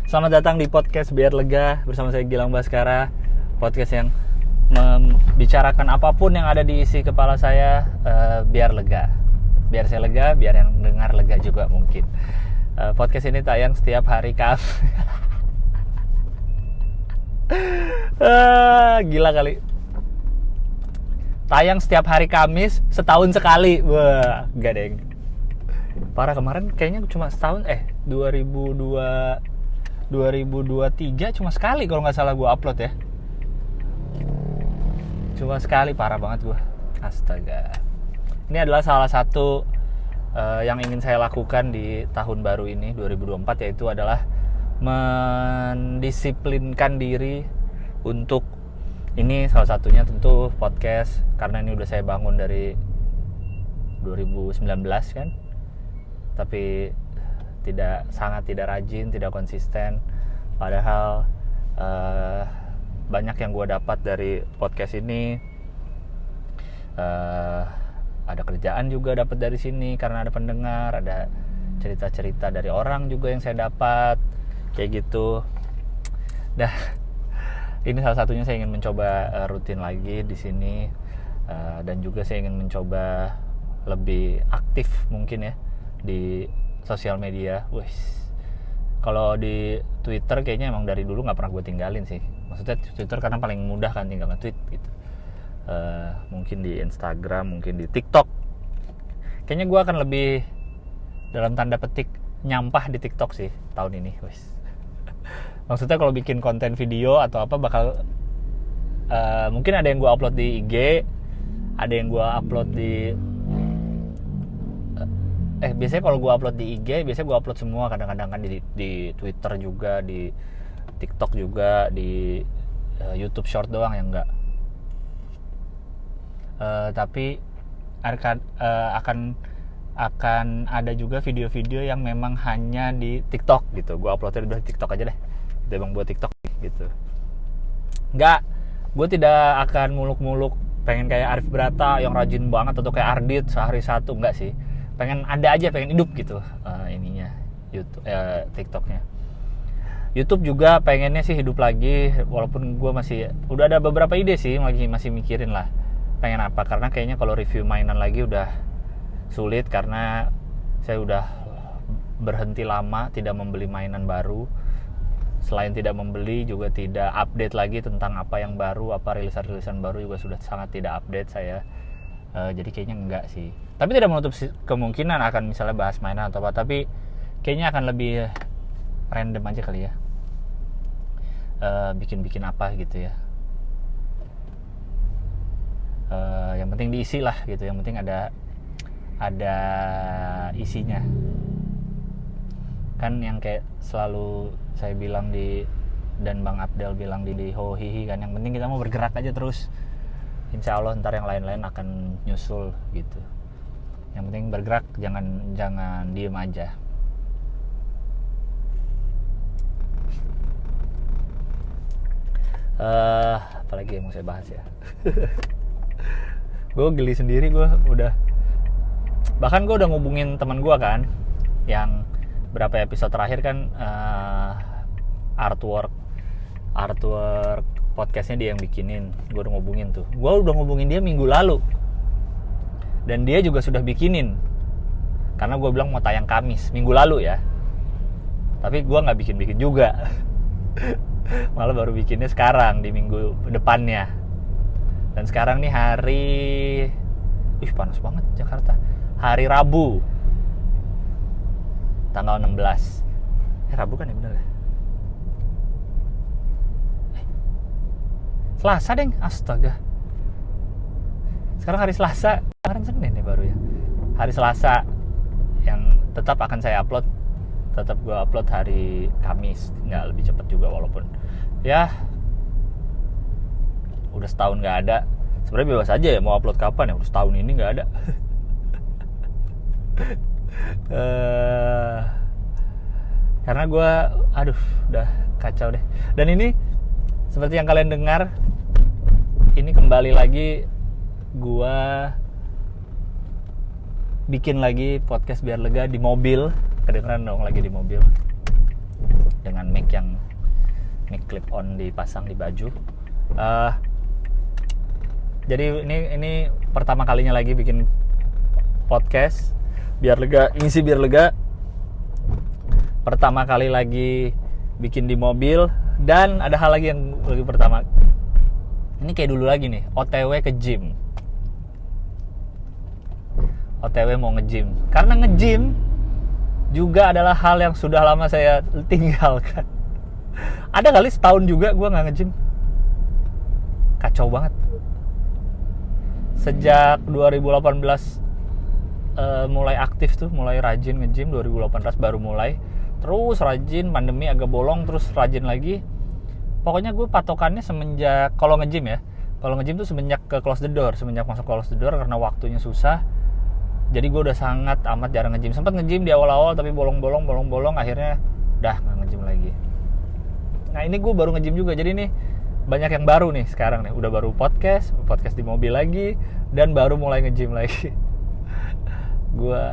Selamat datang di podcast Biar Lega bersama saya Gilang Baskara. Podcast yang membicarakan apapun yang ada di isi kepala saya, biar lega. Biar saya lega, biar yang dengar lega juga mungkin. Podcast ini tayang setiap hari Kamis. Gila kali. Tayang setiap hari Kamis setahun sekali. Wah, enggak deng. Parah, kemarin kayaknya cuma setahun 2023 cuma sekali kalau nggak salah gue upload ya. Cuma sekali, parah banget gue. Astaga. Ini adalah salah satu yang ingin saya lakukan di tahun baru ini 2024, yaitu adalah mendisiplinkan diri untuk ini, salah satunya tentu podcast, karena ini udah saya bangun dari 2019 kan, tapi sangat tidak rajin, tidak konsisten. Padahal banyak yang gue dapat dari podcast ini. Ada kerjaan juga dapat dari sini karena ada pendengar, ada cerita-cerita dari orang juga yang saya dapat, kayak gitu. Ini salah satunya saya ingin mencoba rutin lagi di sini, dan juga saya ingin mencoba lebih aktif mungkin ya di sosial media. Kalau di Twitter kayaknya emang dari dulu nggak pernah gue tinggalin sih. Maksudnya Twitter karena paling mudah kan, tinggal nge-tweet gitu. Mungkin di Instagram, mungkin di TikTok. Kayaknya gue akan lebih dalam tanda petik nyampah di TikTok sih tahun ini. Maksudnya kalau bikin konten video atau apa bakal mungkin ada yang gue upload di IG, ada yang gue upload di biasanya kalau gue upload di IG, biasanya gue upload semua. Kadang-kadang kan di Twitter juga, di TikTok juga, di YouTube Short doang yang enggak. Tapi akan ada juga video-video yang memang hanya di TikTok gitu. Gue uploadnya di TikTok aja deh. Itu emang buat TikTok gitu. Enggak, gue tidak akan muluk-muluk pengen kayak Arif Brata yang rajin banget atau kayak Ardit sehari satu, enggak sih. Pengen ada aja, pengen hidup gitu ininya YouTube, TikToknya. YouTube juga pengennya sih hidup lagi, walaupun gue udah ada beberapa ide sih, masih mikirin lah pengen apa, karena kayaknya kalau review mainan lagi udah sulit karena saya udah berhenti lama tidak membeli mainan baru. Selain tidak membeli, juga tidak update lagi tentang apa yang baru, apa rilisan-rilisan baru juga sudah sangat tidak update saya. Jadi kayaknya enggak sih. Tapi tidak menutup kemungkinan akan misalnya bahas mainan atau apa, tapi kayaknya akan lebih random aja kali ya. Bikin apa gitu ya. Yang penting diisi lah gitu, yang penting ada isinya. Kan yang kayak selalu saya bilang dan Bang Abdel bilang di Hohihi kan, yang penting kita mau bergerak aja terus. Insya Allah ntar yang lain-lain akan nyusul gitu. Yang penting bergerak, jangan diem aja. Apalagi yang mau saya bahas ya. Gue geli sendiri, bahkan gue udah ngubungin teman gue kan, yang berapa episode terakhir kan artwork podcastnya dia yang bikinin. Gue udah ngubungin dia minggu lalu, dan dia juga sudah bikinin, karena gue bilang mau tayang Kamis minggu lalu ya, tapi gue nggak bikin juga. Malah baru bikinnya sekarang di minggu depannya. Dan sekarang nih panas banget Jakarta, hari Rabu tanggal 16. Rabu kan ya, bener ya? Selasa deng, astaga. Sekarang hari Selasa, kemarin Senin ya baru ya. Hari Selasa yang tetap akan saya upload. Tetap gue upload hari Kamis, nggak lebih cepat juga walaupun ya udah setahun nggak ada. Sebenarnya bebas aja ya mau upload kapan ya, udah setahun ini nggak ada. Karena gue udah kacau deh. Dan ini seperti yang kalian dengar, ini kembali lagi gue bikin lagi podcast Biar Lega di mobil, kedengeran dong lagi di mobil dengan mic clip on dipasang di baju. Jadi ini pertama kalinya lagi bikin podcast biar lega. Pertama kali lagi bikin di mobil, dan ada hal lagi yang lagi pertama. Ini kayak dulu lagi nih, OTW ke gym. OTW mau nge-gym. Karena nge-gym juga adalah hal yang sudah lama saya tinggalkan. Ada kali setahun juga gue gak nge-gym. Kacau banget. Sejak 2018 mulai aktif tuh, mulai rajin nge-gym. 2018 baru mulai. Terus rajin, pandemi agak bolong, terus rajin lagi. Pokoknya gue patokannya semenjak, kalau nge-gym ya, kalau nge-gym tuh semenjak ke close the door, semenjak masuk close the door karena waktunya susah. Jadi gue udah sangat amat jarang nge-gym. Sempat nge-gym di awal-awal tapi bolong-bolong, akhirnya udah gak nge-gym lagi. Nah ini gue baru nge-gym juga, jadi nih banyak yang baru nih sekarang nih. Udah baru podcast di mobil lagi, dan baru mulai nge-gym lagi. Gue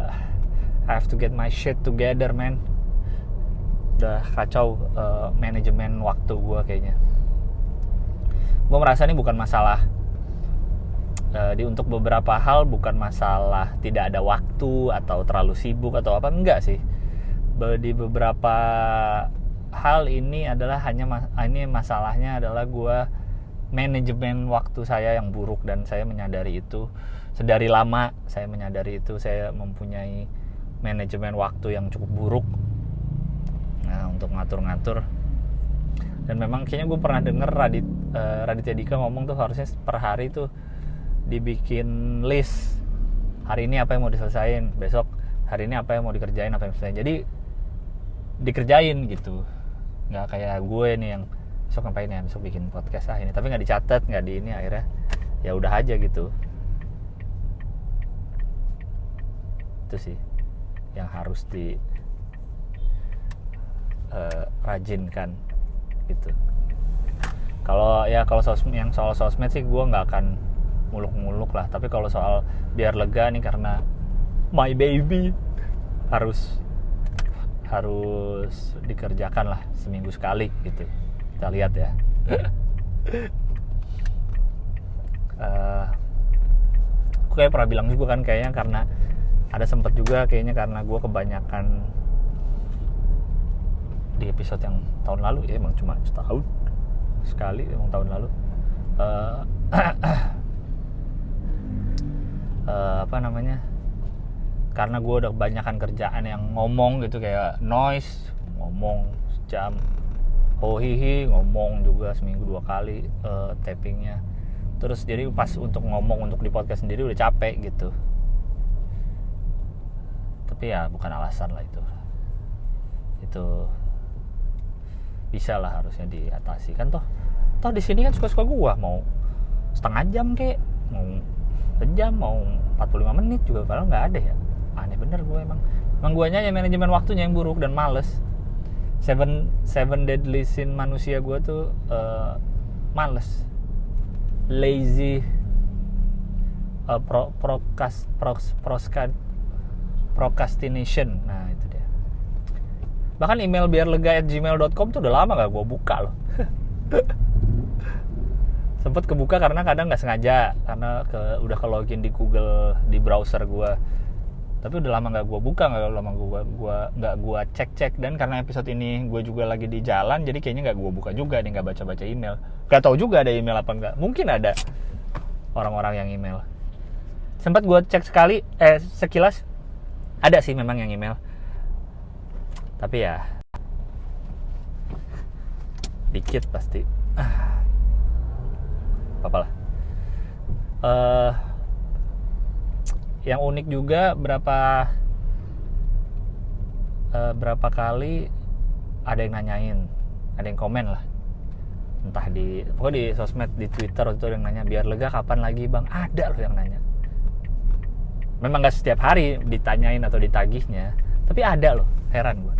have to get my shit together, man. Udah kacau manajemen waktu gue kayaknya. Gue merasa ini bukan masalah untuk beberapa hal bukan masalah tidak ada waktu atau terlalu sibuk atau apa, enggak sih. Di beberapa hal ini adalah ini masalahnya adalah gue manajemen waktu saya yang buruk, dan saya menyadari itu sedari lama. Saya menyadari itu, saya mempunyai manajemen waktu yang cukup buruk. Nah, untuk ngatur-ngatur. Dan memang kayaknya gue pernah denger Raditya Dika ngomong tuh harusnya per hari tuh dibikin list. Hari ini apa yang mau diselesain, besok hari ini apa yang mau dikerjain, apa yang selesai. Jadi dikerjain gitu. Nggak kayak gue nih yang besok ngapain ya, besok bikin podcast ini, tapi nggak dicatat, nggak di ini, akhirnya ya udah aja gitu. Itu sih yang harus rajinkan gitu. Kalau soal sosmed sih gue nggak akan muluk-muluk lah, tapi kalau soal biar lega nih karena my baby harus dikerjakan lah seminggu sekali gitu. Kita lihat ya. Aku kayak pernah bilang juga kan, kayaknya karena ada sempat juga kayaknya karena gue kebanyakan di episode yang tahun lalu ya, emang cuma setahun sekali emang tahun lalu. Apa namanya, karena gue udah kebanyakan kerjaan yang ngomong gitu, kayak noise ngomong sejam, hohihi ngomong juga seminggu 2 kali tappingnya. Terus jadi pas untuk ngomong untuk di podcast sendiri udah capek gitu. Tapi ya bukan alasan lah itu bisa lah harusnya diatasi kan. Toh di sini kan suka-suka gua, mau setengah jam kek, mau sejam, mau 45 menit juga padahal nggak ada ya. Aneh bener gue emang guanya ya manajemen waktunya yang buruk dan males. Seven deadly sin manusia gue tuh males, lazy, procrastination. Nah itu dia. Bahkan email biarlega@gmail.com tuh udah lama gak gue buka loh. Sempet kebuka karena kadang nggak sengaja, karena udah ke login di Google di browser gue. Tapi udah lama nggak gue buka, nggak gue cek. Dan karena episode ini gue juga lagi di jalan, jadi kayaknya nggak gue buka juga nih, nggak baca email. Gak tahu juga ada email apa enggak. Mungkin ada orang-orang yang email. Sempat gue cek sekilas ada sih memang yang email. Tapi ya dikit pasti. Apa-apalah. Yang unik juga berapa kali ada yang nanyain, ada yang komen lah, entah pokoknya di sosmed, di Twitter waktu itu ada yang nanya, biar lega kapan lagi bang. Ada loh yang nanya. Memang gak setiap hari ditanyain atau ditagihnya, tapi ada loh. Heran gue.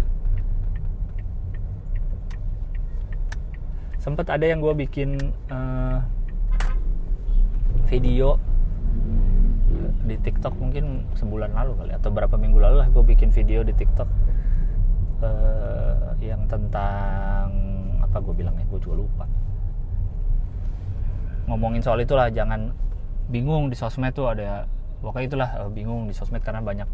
Sempet ada yang gue bikin video di TikTok mungkin sebulan lalu kali atau berapa minggu lalu lah gue bikin video di TikTok yang tentang apa gue bilang ya, gue juga lupa. Ngomongin soal itulah, jangan bingung di sosmed tuh ada, pokoknya itulah bingung di sosmed karena banyak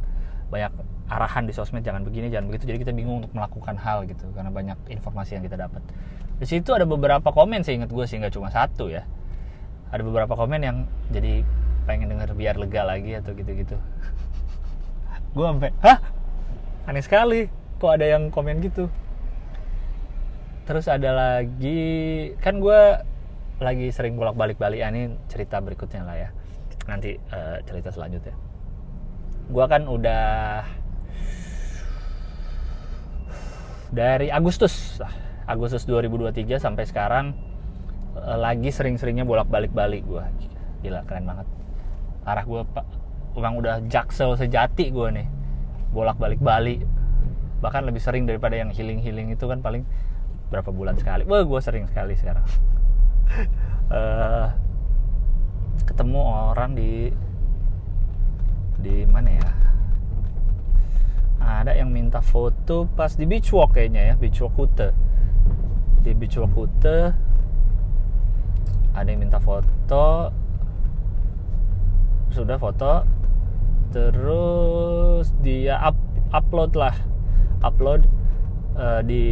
arahan di sosmed, jangan begini jangan begitu, jadi kita bingung untuk melakukan hal gitu karena banyak informasi yang kita dapat. Di situ ada beberapa komen, seingat gue sih nggak cuma satu ya, ada beberapa komen yang jadi pengen denger biar lega lagi atau gitu-gitu. Gue sampai aneh sekali kok ada yang komen gitu. Terus ada lagi, kan gue lagi sering bolak-balik Bali, ini cerita berikutnya lah ya, nanti cerita selanjutnya. Gue kan udah dari Agustus 2023 sampai sekarang lagi sering-seringnya bolak-balik Bali. Gue gila, keren banget. Arah gue emang udah jaksel sejati gue nih, bolak-balik Bali. Bahkan lebih sering daripada yang healing itu kan paling berapa bulan sekali. Wah, gue sering sekali sekarang. Ketemu orang di mana ya? Ada yang minta foto pas di Beach Walk kayaknya ya, Beach Walk Kuta. Di Beach Walk Kuta ada yang minta foto. Sudah foto, terus dia upload di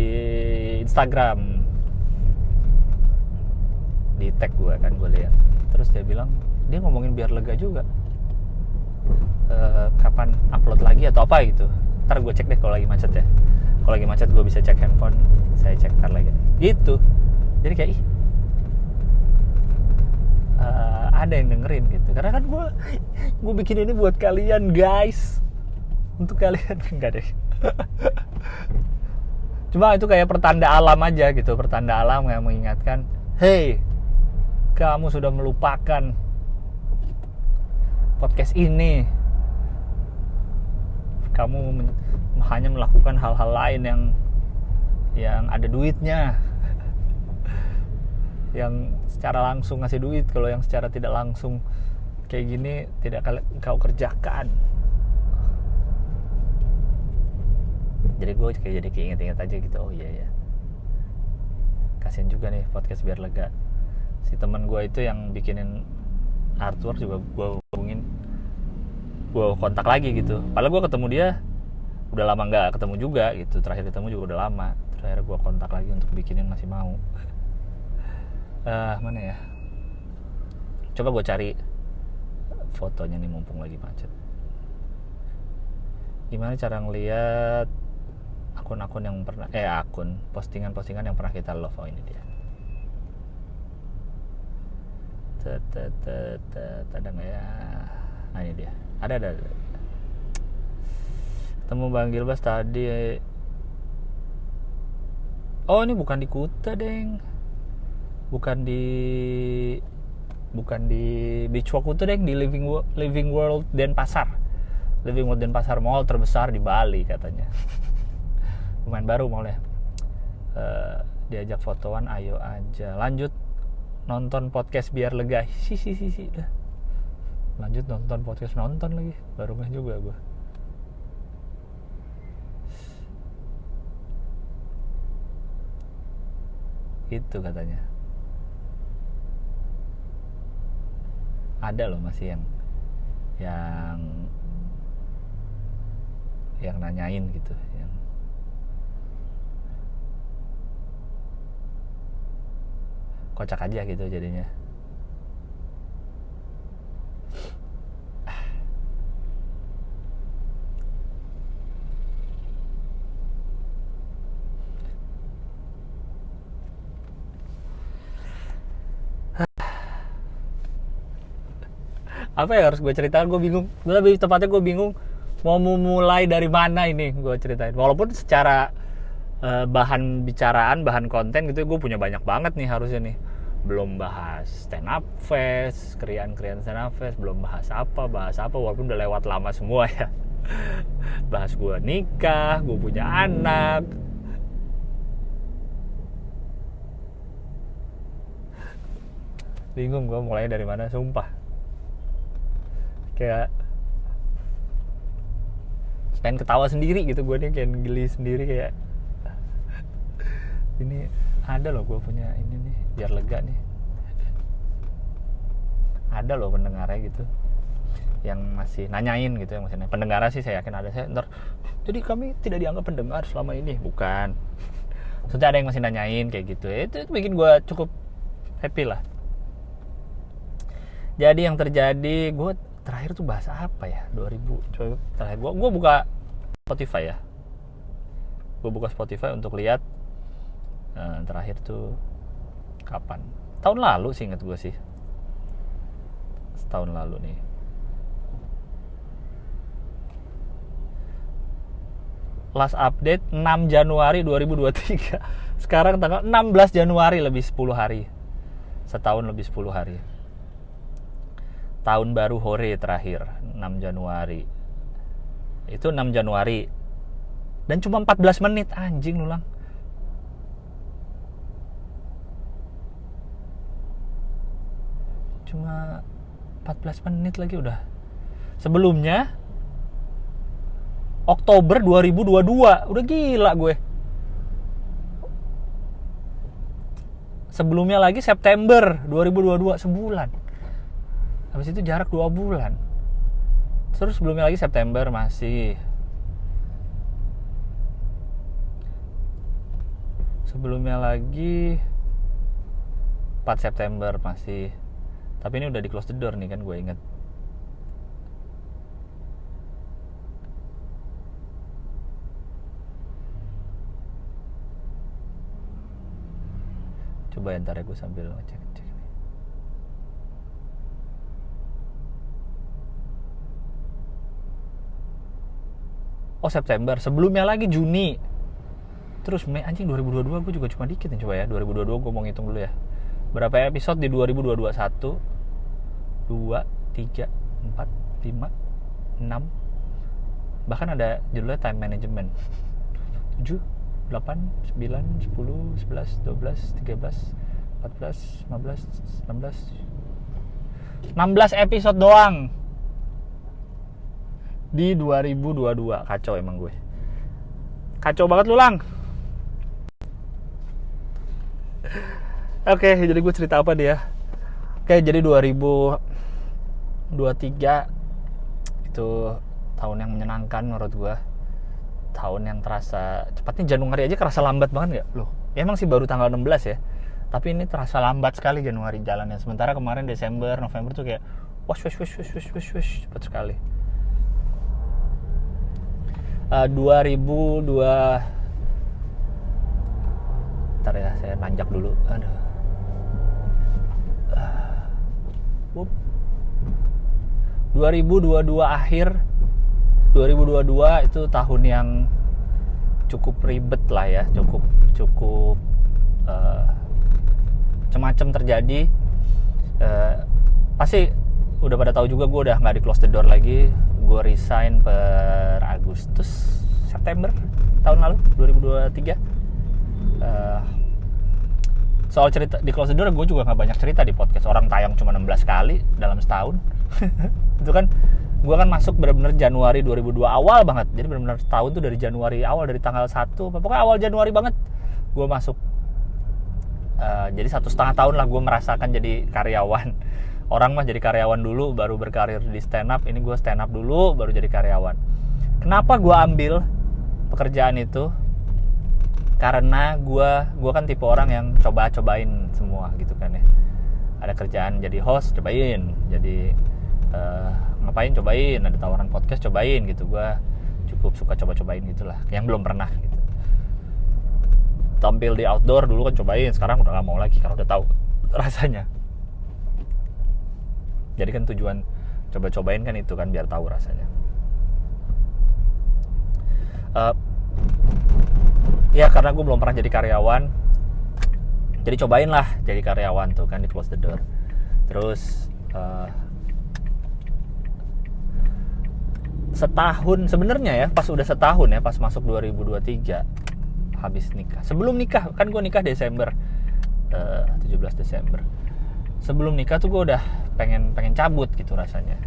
Instagram, di tag gue kan, gue lihat. Terus dia bilang, dia ngomongin biar lega juga, kapan upload lagi atau apa gitu. Ntar gue cek deh kalau lagi macet ya. Kalau lagi macet gue bisa cek handphone, saya cek ntar lagi gitu. Jadi kayak ada yang dengerin gitu, karena kan gue bikin ini buat kalian guys, untuk kalian. Enggak deh. Cuma itu kayak pertanda alam aja gitu, pertanda alam yang mengingatkan, hey, kamu sudah melupakan podcast ini, kamu hanya melakukan hal-hal lain yang ada duitnya, yang secara langsung ngasih duit. Kalau yang secara tidak langsung kayak gini tidak kau kerjakan. Jadi gue jadi keinget-inget aja gitu, oh iya ya, kasian juga nih podcast biar lega. Si teman gue itu yang bikinin artwork juga gue hubungin, gue kontak lagi gitu. Padahal gue ketemu dia udah lama nggak ketemu juga gitu, terakhir ketemu juga udah lama. Terus akhirnya gue kontak lagi untuk bikinin, masih mau. Mana ya, coba gue cari fotonya nih mumpung lagi macet. Gimana cara ngelihat akun-akun yang pernah postingan-postingan yang pernah kita love. Oh, ini dia. Ada nggak ya? Nah, ini dia. Ada. Ketemu Bang Gilbas tadi. Oh, ini bukan di Kuta, deng. Bukan di Beach Walk Kuta, deng, di Living World Denpasar. Living World Denpasar, mall terbesar di Bali katanya. Lumayan baru mallnya. Diajak fotoan, ayo aja. Lanjut nonton podcast biar lega. Si dah. Lanjut nonton podcast, nonton lagi. Baru ngeh juga gue. Gitu katanya. Ada loh masih yang nanyain gitu, yang kocak aja gitu jadinya. Apa ya harus gue ceritakan, gue bingung. Lebih tepatnya gue bingung mau mulai dari mana ini gue ceritain. Walaupun secara bahan bicaraan, bahan konten gitu gue punya banyak banget nih harusnya nih. Belum bahas stand up fest, krian stand up fest, belum bahas apa walaupun udah lewat lama semua ya. Bahas gue nikah, gue punya anak. Bingung gue mulai dari mana, sumpah. Kayak pengen ketawa sendiri gitu, gue nih kayak geli sendiri kayak ini ada loh gue punya ini nih biar lega nih, ada loh pendengarnya gitu yang masih nanyain gitu, yang masih nanya. Pendengar sih saya yakin ada. Saya ntar jadi kami tidak dianggap pendengar selama ini, bukan, maksudnya ada yang masih nanyain kayak gitu. Itu bikin gue cukup happy lah. Jadi yang terjadi, gue terakhir tuh bahas apa ya, 2000 coba terakhir gue buka Spotify ya, gue buka Spotify untuk lihat terakhir tuh kapan, tahun lalu sih, inget gue sih setahun lalu nih. Last update 6 Januari 2023. Sekarang tanggal 16 Januari, lebih 10 hari. Setahun lebih 10 hari. Tahun baru hore terakhir 6 Januari. Itu 6 Januari. Dan cuma 14 menit, anjing lu Lang. Cuma 14 menit lagi udah. Sebelumnya Oktober 2022, udah gila gue. Sebelumnya lagi September 2022, sebulan. Habis itu jarak 2 bulan. Terus sebelumnya lagi September masih. Sebelumnya lagi 4 September masih. Tapi ini udah di close the door nih kan, gue inget. Coba ntar ya, gue sambil ngecek nih. Oh September, sebelumnya lagi Juni. Terus Mei, anjing 2022 gue juga cuma dikit nih. Coba ya 2022 gue mau ngitung dulu ya. Berapa episode di 2022? 1, 2, 3, 4, 5, 6. Bahkan ada judulnya time management. 7, 8, 9, 10, 11, 12, 13, 14, 15, 16 episode doang di 2022. Kacau emang gue. Kacau banget lu Lang. Oke, jadi gue cerita apa dia? Oke, jadi 2023 itu tahun yang menyenangkan menurut gue. Tahun yang terasa cepatnya. Januari aja kerasa lambat banget gak? Loh, ya emang sih baru tanggal 16 ya, tapi ini terasa lambat sekali Januari jalannya. Sementara kemarin Desember, November tuh kayak wash cepat sekali. 2002. Ntar ya, saya nanjak dulu. Aduh. 2022 akhir, 2022 itu tahun yang cukup ribet lah ya, cukup macam-macam terjadi. Pasti udah pada tahu juga, gue udah nggak di close the door lagi. Gue resign per September tahun lalu 2023. Soal cerita di close the door, gue juga nggak banyak cerita di podcast. Orang tayang cuma 16 kali dalam setahun. Itu kan gue kan masuk benar-benar Januari 2002 awal banget. Jadi benar-benar setahun tuh dari Januari awal, dari tanggal 1, pokoknya awal Januari banget gue masuk. Jadi 1,5 tahun lah gue merasakan jadi karyawan. Orang mah jadi karyawan dulu baru berkarir di stand up. Ini gue stand up dulu baru jadi karyawan. Kenapa gue ambil pekerjaan itu? Karena gue kan tipe orang yang cobain semua gitu kan ya. Ada kerjaan jadi host, cobain. Jadi ngapain, cobain. Ada tawaran podcast, cobain gitu. Gue cukup suka coba-cobain gitulah, yang belum pernah gitu. Tampil di outdoor dulu kan cobain, sekarang udah gak mau lagi karena udah tahu rasanya. Jadi kan tujuan coba-cobain kan itu kan biar tahu rasanya. Ya karena gue belum pernah jadi karyawan, jadi cobain lah jadi karyawan tuh kan, di close the door. Terus setahun sebenarnya ya, pas udah setahun ya, pas masuk 2023 habis nikah. Sebelum nikah kan gue nikah Desember, 17 Desember. Sebelum nikah tuh gue udah pengen cabut gitu rasanya.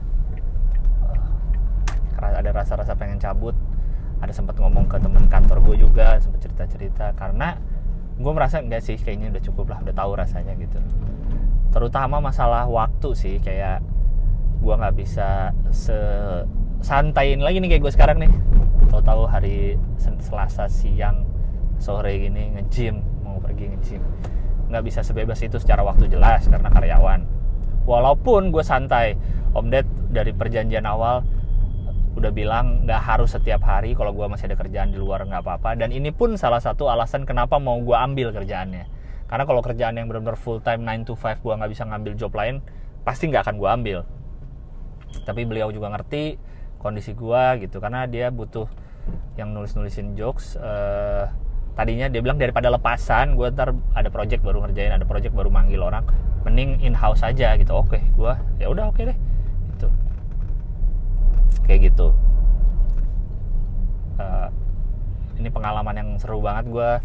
Ada rasa-rasa pengen cabut. ada sempat ngomong ke teman kantor gue juga, sempat cerita-cerita, karena gue merasa enggak sih, kayaknya udah cukup lah, udah tahu rasanya gitu. Terutama masalah waktu sih, kayak gue nggak bisa santain lagi nih kayak gue sekarang nih. Tahu-tahu hari Selasa siang sore gini nge-gym, mau pergi nge-gym, nggak bisa sebebas itu secara waktu, jelas karena karyawan. Walaupun gue santai, Om Ded dari perjanjian awal udah bilang nggak harus setiap hari, kalau gue masih ada kerjaan di luar nggak apa-apa. Dan ini pun salah satu alasan kenapa mau gue ambil kerjaannya, karena kalau kerjaan yang benar-benar full time 9 to 5 gue nggak bisa ngambil job lain, pasti nggak akan gue ambil. Tapi beliau juga ngerti kondisi gue gitu, karena dia butuh yang nulisin jokes. Tadinya dia bilang daripada lepasan, gue ntar ada project baru ngerjain, ada project baru manggil orang, mending in house aja gitu. Oke, gue ya udah oke deh gitu. Kayak gitu. Ini pengalaman yang seru banget. Gue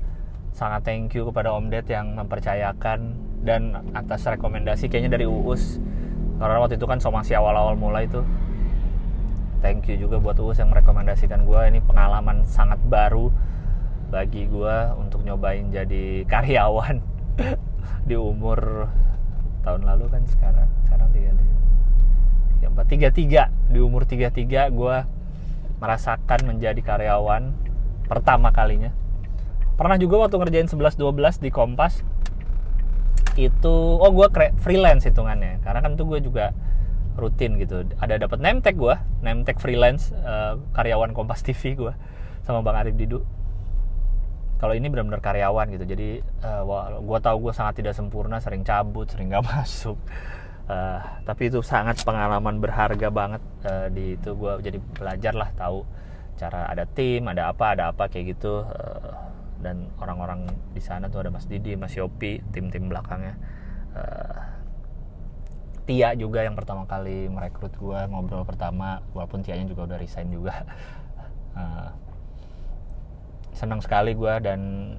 sangat thank you kepada Om Ded yang mempercayakan, dan atas rekomendasi kayaknya dari Uus, karena waktu itu kan somasi awal-awal mulai itu. Thank you juga buat Uus yang merekomendasikan gue. Ini pengalaman sangat baru bagi gue untuk nyobain jadi karyawan di umur tahun lalu kan, sekarang 33, di umur 33 gue merasakan menjadi karyawan pertama kalinya. Pernah juga waktu ngerjain 11-12 di Kompas itu, gue freelance hitungannya, karena kan itu gue juga rutin gitu, ada dapat name tag freelance, karyawan Kompas TV gue sama Bang Arif Didu. Kalau ini benar-benar karyawan gitu, jadi gue tahu gue sangat tidak sempurna, sering cabut, sering gak masuk, tapi itu sangat pengalaman berharga banget. Di itu gue jadi belajar lah, tahu cara ada tim, ada apa kayak gitu. Dan orang-orang di sana tuh ada Mas Didi, Mas Yopi, tim-tim belakangnya. Tia juga yang pertama kali merekrut gue, ngobrol pertama, walaupun Tianya juga udah resign juga. Senang sekali gue, dan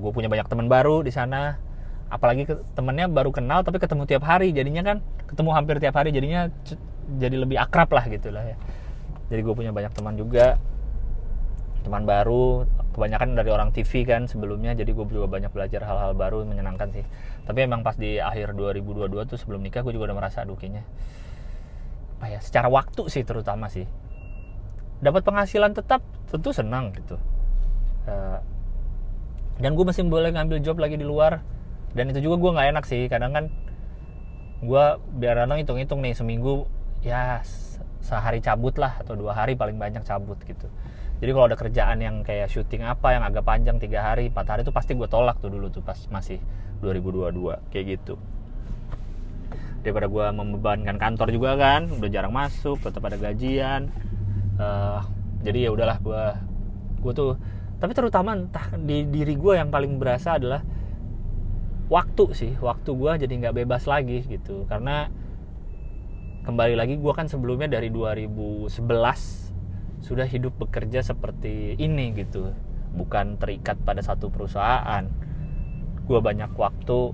gue punya banyak teman baru di sana. Apalagi temennya baru kenal tapi ketemu tiap hari, jadinya kan ketemu hampir tiap hari, jadinya jadi lebih akrab lah gitu lah ya. Jadi gue punya banyak teman juga, teman baru, kebanyakan dari orang TV kan sebelumnya, jadi gue juga banyak belajar hal-hal baru, menyenangkan sih. Tapi emang pas di akhir 2022 tuh sebelum nikah, gue juga udah merasa aduh kayaknya apa ya, secara waktu sih terutama sih, dapat penghasilan tetap tentu senang gitu. Dan gue masih boleh ngambil job lagi di luar, dan itu juga gue nggak enak sih. Kadang kan gue biar kadang hitung-hitung nih, seminggu ya sehari cabut lah, atau 2 hari paling banyak cabut gitu. Jadi kalau ada kerjaan yang kayak syuting apa yang agak panjang 3 hari 4 hari itu pasti gue tolak tuh dulu tuh pas masih 2022 kayak gitu. Daripada gue membebankan kantor juga kan, udah jarang masuk, tetap ada gajian. Jadi ya udahlah, gue tuh. Tapi terutama entah di diri gue yang paling berasa adalah waktu sih. Waktu gue jadi nggak bebas lagi gitu. Karena kembali lagi gue kan sebelumnya dari 2011 sudah hidup bekerja seperti ini gitu. Bukan terikat pada satu perusahaan. Gue banyak waktu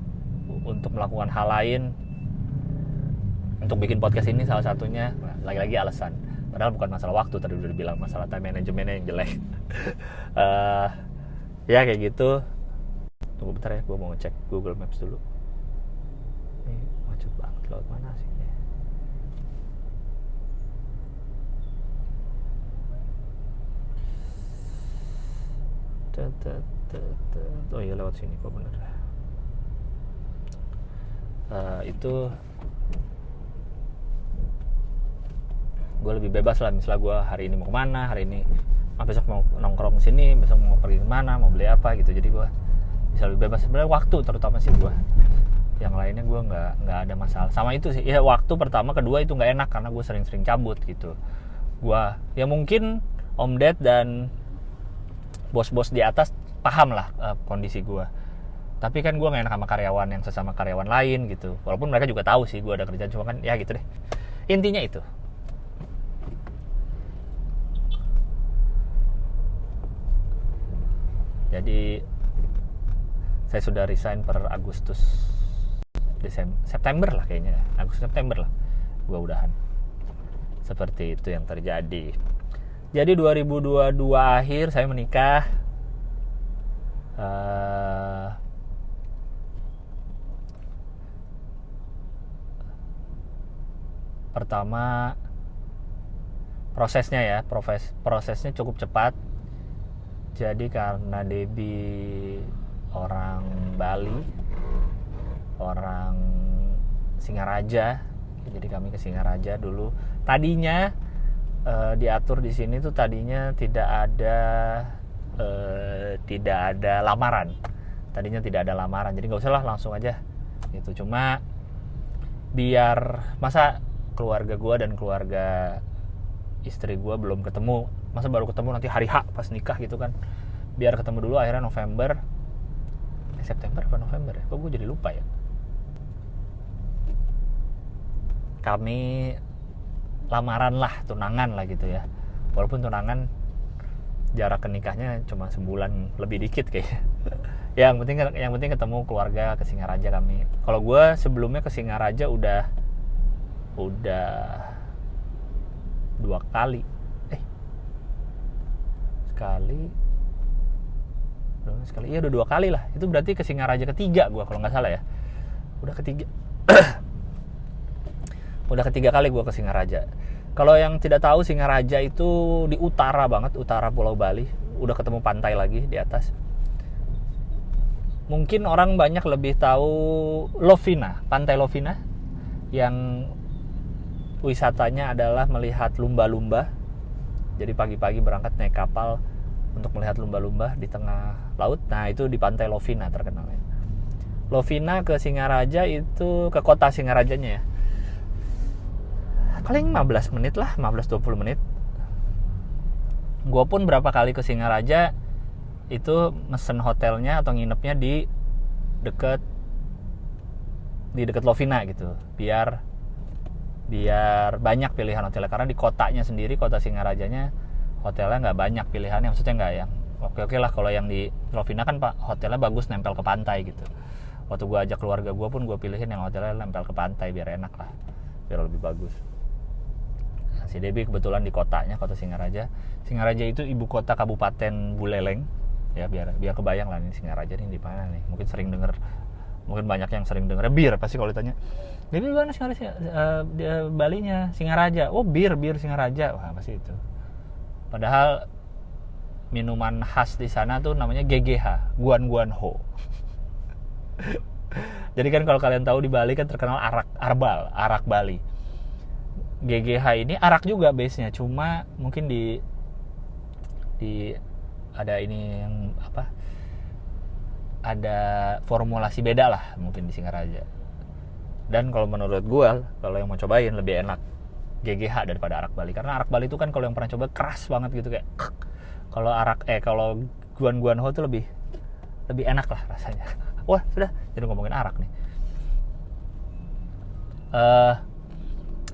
untuk melakukan hal lain. Untuk bikin podcast ini salah satunya, lagi-lagi alasan. Padahal bukan masalah waktu, tadi udah dibilang masalah time managementnya yang jelek. Ya kayak gitu. Tunggu bentar ya, gue mau ngecek Google Maps dulu. Ini macet banget, lewat mana sih ini? Oh iya, lewat sini kok, bener. Itu gue lebih bebas lah. Misalnya gue hari ini mau kemana, hari ini besok mau nongkrong sini, besok mau pergi kemana, mau beli apa gitu. Jadi gue bisa lebih bebas. Sebenarnya waktu terutama sih gue, yang lainnya gue nggak ada masalah sama itu sih. Ya waktu pertama, kedua itu nggak enak karena gue sering-sering cabut gitu. Gue ya mungkin Om Ded dan bos-bos di atas paham lah kondisi gue. Tapi kan gue nggak enak sama karyawan yang sesama karyawan lain gitu. Walaupun mereka juga tahu sih gue ada kerjaan, cuma kan ya gitu deh. Intinya itu. Jadi saya sudah resign per Agustus, September lah kayaknya, Agustus September lah gue udahan. Seperti itu yang terjadi. Jadi 2022 akhir saya menikah. Pertama prosesnya cukup cepat. Jadi karena Debbie orang Bali, orang Singaraja, jadi kami ke Singaraja dulu. Tadinya diatur di sini tuh tadinya tidak ada lamaran. Jadi nggak usah lah, langsung aja gitu. Cuma biar masa keluarga gue dan keluarga istri gue belum ketemu, masa baru ketemu nanti hari H pas nikah gitu kan. Biar ketemu dulu. Akhirnya September apa November ya, kok gue jadi lupa ya, kami lamaran lah, tunangan lah gitu ya. Walaupun tunangan jarak ke nikahnya cuma sebulan lebih dikit kayaknya. Yang penting ketemu keluarga ke Singaraja kami. Kalau gue sebelumnya ke Singaraja udah 2 kali. Iya udah 2 kali lah. Itu berarti ke Singaraja ketiga gue kalau nggak salah ya. Udah ketiga kali gue ke Singaraja. Kalau yang tidak tahu, Singaraja itu di utara banget, utara Pulau Bali. Udah ketemu pantai lagi di atas. Mungkin orang banyak lebih tahu Lovina, Pantai Lovina, yang wisatanya adalah melihat lumba-lumba. Jadi pagi-pagi berangkat naik kapal untuk melihat lumba-lumba di tengah laut. Nah itu di Pantai Lovina terkenalnya. Lovina ke Singaraja itu, ke kota Singarajanya ya, paling 15 menit lah, 15-20 menit. Gue pun berapa kali ke Singaraja itu mesen hotelnya atau nginepnya di deket Lovina gitu, biar banyak pilihan hotelnya. Karena di kotanya sendiri, kota Singarajanya, hotelnya nggak banyak pilihannya. Maksudnya nggak yang oke lah. Kalau yang di Lovina kan pak, hotelnya bagus, nempel ke pantai gitu. Waktu gue ajak keluarga gue pun gue pilihin yang hotelnya nempel ke pantai, biar enak lah, biar lebih bagus. Nah, si Debbie kebetulan di kotanya, kota Singaraja. Singaraja itu ibu kota Kabupaten Buleleng ya, biar kebayang lah nih Singaraja nih di mana nih. Mungkin banyak yang sering denger bir pasti kalau ditanya, Debbie di mana Singaraja? Balinya Singaraja. Oh bir Singaraja. Wah pasti itu. Padahal minuman khas di sana tuh namanya GGH, Guan Ho. Jadi kan kalau kalian tahu di Bali kan terkenal arak Bali. GGH ini arak juga base-nya, cuma mungkin di ada ini yang apa? Ada formulasi beda lah mungkin di Singaraja. Dan kalau menurut gue, kalau yang mau cobain lebih enak GGH daripada arak Bali. Karena arak Bali itu kan kalau yang pernah coba keras banget gitu kayak. Kalau Guan Ho itu lebih enak lah rasanya. Wah sudah jadi ngomongin arak nih.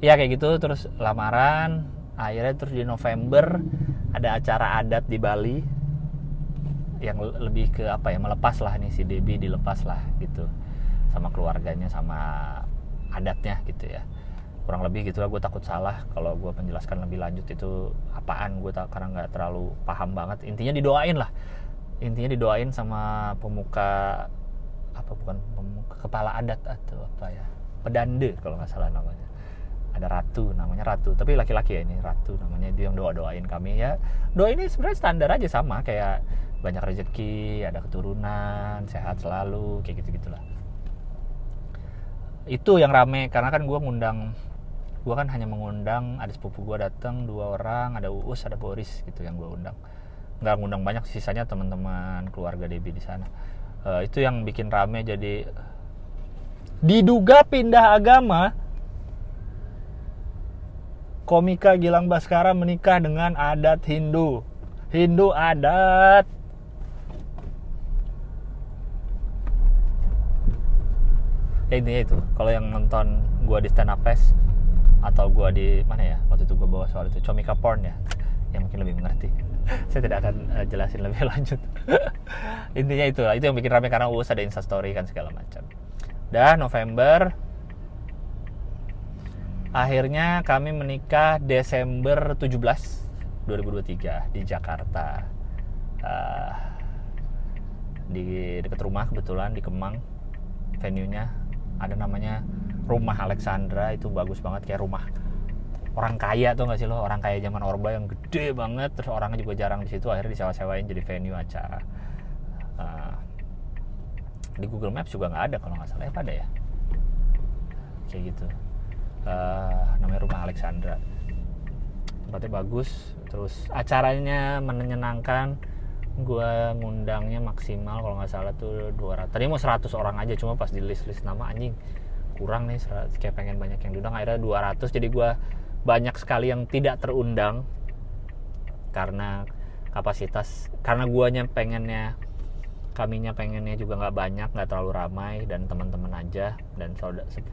Ya kayak gitu, terus lamaran. Akhirnya terus di November ada acara adat di Bali yang lebih ke apa ya, melepas lah nih, si Debbie dilepas lah gitu sama keluarganya, sama adatnya gitu ya, kurang lebih gitu lah. Gue takut salah kalau gue menjelaskan lebih lanjut itu apaan, karena nggak terlalu paham banget. Intinya didoain sama pemuka, kepala adat atau apa ya, pedande kalau nggak salah namanya. Ada namanya Ratu, tapi laki-laki ya, ini Ratu namanya, dia yang doain kami ya. Doa ini sebenarnya standar aja, sama kayak banyak rezeki, ada keturunan, sehat selalu, kayak gitu-gitulah. Itu yang rame, karena kan gue kan hanya mengundang, ada sepupu gue datang 2 orang, ada Uus, ada Boris gitu yang gue undang. Nggak ngundang banyak, sisanya teman-teman keluarga Debbie di sana. Itu yang bikin rame. Jadi diduga pindah agama. Komika Gilang Baskara menikah dengan adat Hindu adat. Ya intinya itu. Kalau yang nonton gue di Stand Up Fest atau gue di mana ya, waktu itu gue bawa soal itu Comika Porn ya, yang mungkin lebih mengerti. Saya tidak akan jelasin lebih lanjut. Intinya itu yang bikin rame, karena Uus ada Instastory kan segala macam. Dan November akhirnya kami menikah Desember 17 2023 di Jakarta, di dekat rumah kebetulan di Kemang. Venue-nya ada namanya Rumah Alexandra, itu bagus banget, kayak rumah orang kaya tuh nggak sih lo, orang kaya zaman Orba yang gede banget, terus orangnya juga jarang di situ, akhirnya disewa-sewain jadi venue acara. Di Google Maps juga nggak ada kalau nggak salah, apa ada ya kayak gitu. Namanya Rumah Alexandra, tempatnya bagus, terus acaranya menyenangkan. Gue ngundangnya maksimal kalau nggak salah tuh 200, tadi mau 100 orang aja, cuma pas di list nama anjing kurang nih, kayak pengen banyak yang diundang, akhirnya 200. Jadi gue banyak sekali yang tidak terundang karena kapasitas, karena kaminya pengennya juga nggak banyak, nggak terlalu ramai, dan teman-teman aja dan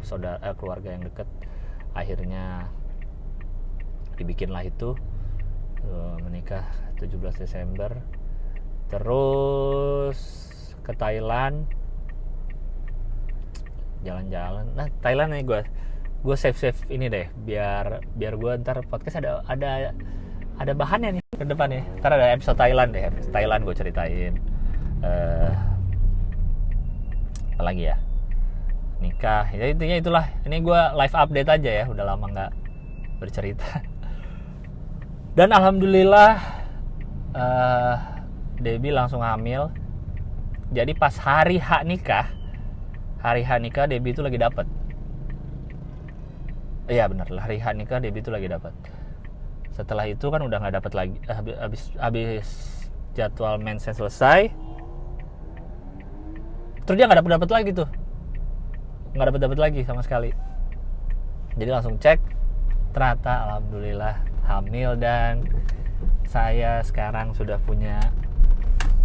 saudara keluarga yang deket. Akhirnya dibikinlah itu, menikah 17 Desember. Terus ke Thailand, jalan-jalan. Nah, Thailand nih gue save ini deh, biar gue ntar podcast ada bahannya nih ke depan nih. Ntar ada episode Thailand deh, Thailand gue ceritain. Apa lagi ya, nikah ya, intinya itulah. Ini gue live update aja ya, udah lama nggak bercerita. Dan alhamdulillah Debbie langsung hamil. Jadi pas hari H nikah Debbie itu lagi dapet. Iya benar, hari H nikah Debbie itu lagi dapet. Setelah itu kan udah nggak dapet lagi, habis jadwal mensnya selesai, terus dia nggak dapet lagi tuh, nggak dapet lagi sama sekali. Jadi langsung cek, ternyata alhamdulillah hamil, dan saya sekarang sudah punya